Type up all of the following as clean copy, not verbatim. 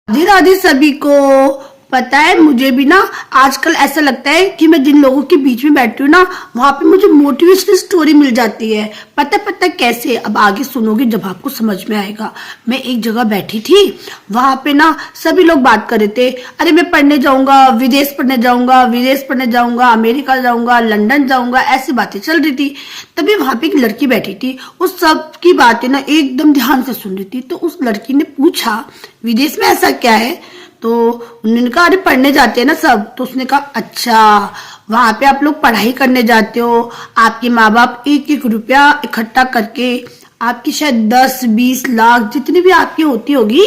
राधे राधे सभी को। पता है मुझे भी ना आजकल ऐसा लगता है कि मैं जिन लोगों के बीच में बैठती हूँ ना वहां पे मुझे मोटिवेशनल स्टोरी मिल जाती है। पता कैसे, अब आगे सुनोगे जब आपको समझ में आएगा। मैं एक जगह बैठी थी, वहां पे ना सभी लोग बात कर रहे थे, अरे मैं पढ़ने जाऊंगा, विदेश पढ़ने जाऊंगा, विदेश पढ़ने जाऊंगा, अमेरिका जाऊंगा, लंदन जाऊंगा, ऐसी बातें चल रही थी। तभी वहां पे एक लड़की बैठी थी, उस सब की बातें ना एकदम ध्यान से सुन रही थी। तो उस लड़की ने पूछा विदेश में ऐसा क्या है, तो उन्होंने कहा अरे पढ़ने जाते हैं ना सब। तो उसने कहा अच्छा, वहां पे आप लोग पढ़ाई करने जाते हो, आपके माँ बाप एक एक रुपया इकट्ठा करके आपकी शायद 10-20 लाख जितनी भी आपकी होती होगी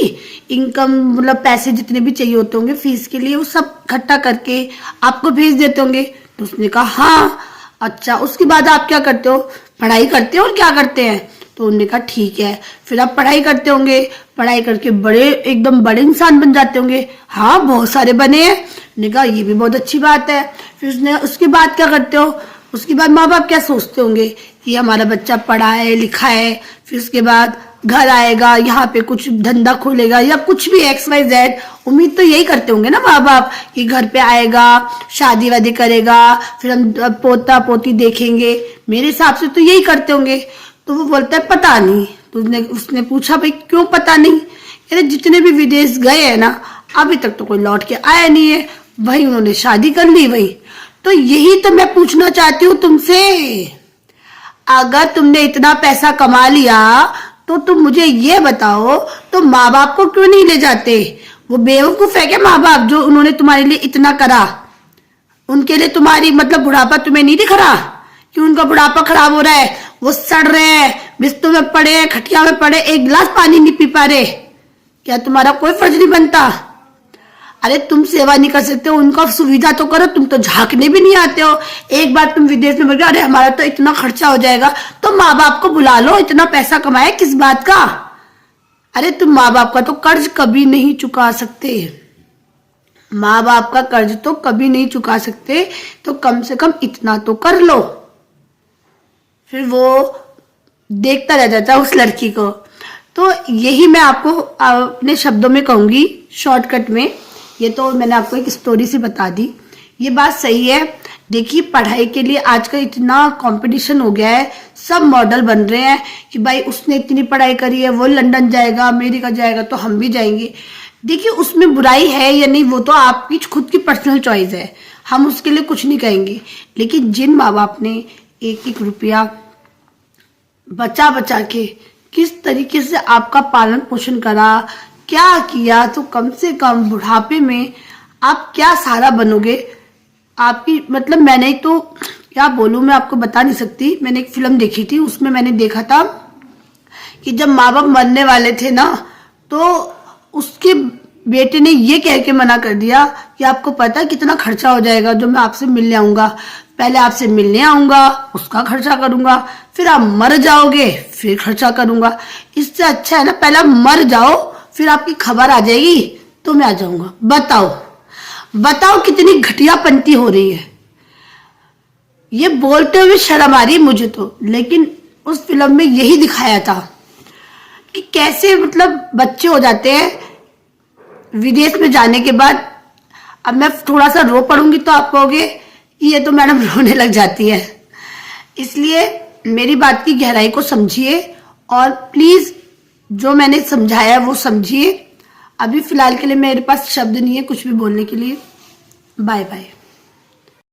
इनकम, मतलब पैसे जितने भी चाहिए होते होंगे फीस के लिए, वो सब इकट्ठा करके आपको भेज देते होंगे। तो उसने कहा हाँ। अच्छा, उसके बाद आप क्या करते हो? पढ़ाई करते हो और क्या करते हैं? तो उन्होंने कहा ठीक है, फिर आप पढ़ाई करते होंगे, पढ़ाई करके बड़े एकदम बड़े इंसान बन जाते होंगे। हाँ बहुत सारे बने हैं। उन्होंने कहा ये भी बहुत अच्छी बात है। फिर उसने उसके बाद क्या करते हो? उसके बाद माँ बाप क्या सोचते होंगे कि हमारा बच्चा पढ़ा है लिखा है, फिर उसके बाद घर आएगा, यहाँ पे कुछ धंधा खोलेगा या कुछ भी XYZ। उम्मीद तो यही करते होंगे ना माँ बाप कि घर पे आएगा, शादी वादी करेगा, फिर हम पोता पोती देखेंगे। मेरे हिसाब से तो यही करते होंगे। तो वो बोलता है पता नहीं। तो उसने पूछा भाई क्यों पता नहीं? कहते जितने भी विदेश गए हैं ना अभी तक तो कोई लौट के आया नहीं है, भाई उन्होंने शादी कर ली भाई। तो यही तो मैं पूछना चाहती हूँ तुमसे, अगर तुमने इतना पैसा कमा लिया तो तुम मुझे ये बताओ तो माँ बाप को क्यों नहीं ले जाते? वो बेवकूफ है क्या माँ बाप जो उन्होंने तुम्हारे लिए इतना करा? उनके लिए तुम्हारी मतलब बुढ़ापा तुम्हें नहीं दिख रहा कि उनका बुढ़ापा खराब हो रहा है, वो सड़ रहे हैं, बिस्तर में पड़े हैं, खटिया में पड़े, एक गिलास पानी नहीं पी पा रहे? क्या तुम्हारा कोई फर्ज नहीं बनता? अरे तुम सेवा नहीं कर सकते हो, उनका सुविधा तो करो, तुम तो झांकने भी नहीं आते हो। एक बार तुम विदेश में बोल गए अरे हमारा तो इतना खर्चा हो जाएगा, तो माँ बाप को बुला लो, इतना पैसा कमाए किस बात का? अरे तुम माँ बाप का तो कर्ज कभी नहीं चुका सकते, माँ बाप का कर्ज तो कभी नहीं चुका सकते, तो कम से कम इतना तो कर लो। फिर वो देखता रह जाता उस लड़की को। तो यही मैं आपको अपने शब्दों में कहूंगी शॉर्टकट में। ये तो मैंने आपको एक स्टोरी से बता दी, ये बात सही है। देखिए पढ़ाई के लिए आजकल इतना कंपटीशन हो गया है, सब मॉडल बन रहे हैं कि भाई उसने इतनी पढ़ाई करी है, वो लंदन जाएगा, अमेरिका जाएगा, तो हम भी जाएंगे। देखिए उसमें बुराई है या नहीं वो तो आपकी खुद की पर्सनल चॉइस है, हम उसके लिए कुछ नहीं कहेंगे। लेकिन जिन माँ बाप ने एक एक रुपया बचा बचा के किस तरीके से आपका पालन पोषण करा, क्या किया, तो कम से कम बुढ़ापे में आप क्या सहारा बनोगे आपकी। मतलब मैंने तो क्या बोलूं, मैं आपको बता नहीं सकती। मैंने एक फिल्म देखी थी, उसमें मैंने देखा था कि जब माँ बाप मरने वाले थे ना, तो उसके बेटे ने ये कह के मना कर दिया कि आपको पता है कितना खर्चा हो जाएगा जो मैं आपसे मिलने आऊंगा, पहले आपसे मिलने आऊंगा उसका खर्चा करूंगा, फिर आप मर जाओगे फिर खर्चा करूंगा। इससे अच्छा है ना पहले मर जाओ, फिर आपकी खबर आ जाएगी तो मैं आ जाऊंगा। बताओ बताओ कितनी घटियापंती हो रही है। ये बोलते हुए शर्म आ रही है मुझे तो, लेकिन उस फिल्म में यही दिखाया था कि कैसे मतलब बच्चे हो जाते हैं विदेश में जाने के बाद। अब मैं थोड़ा सा रो पड़ूंगी तो आप कहोगे कि ये तो मैडम रोने लग जाती है। इसलिए मेरी बात की गहराई को समझिए और प्लीज जो मैंने समझाया वो समझिए। अभी फिलहाल के लिए मेरे पास शब्द नहीं है कुछ भी बोलने के लिए। Bye bye.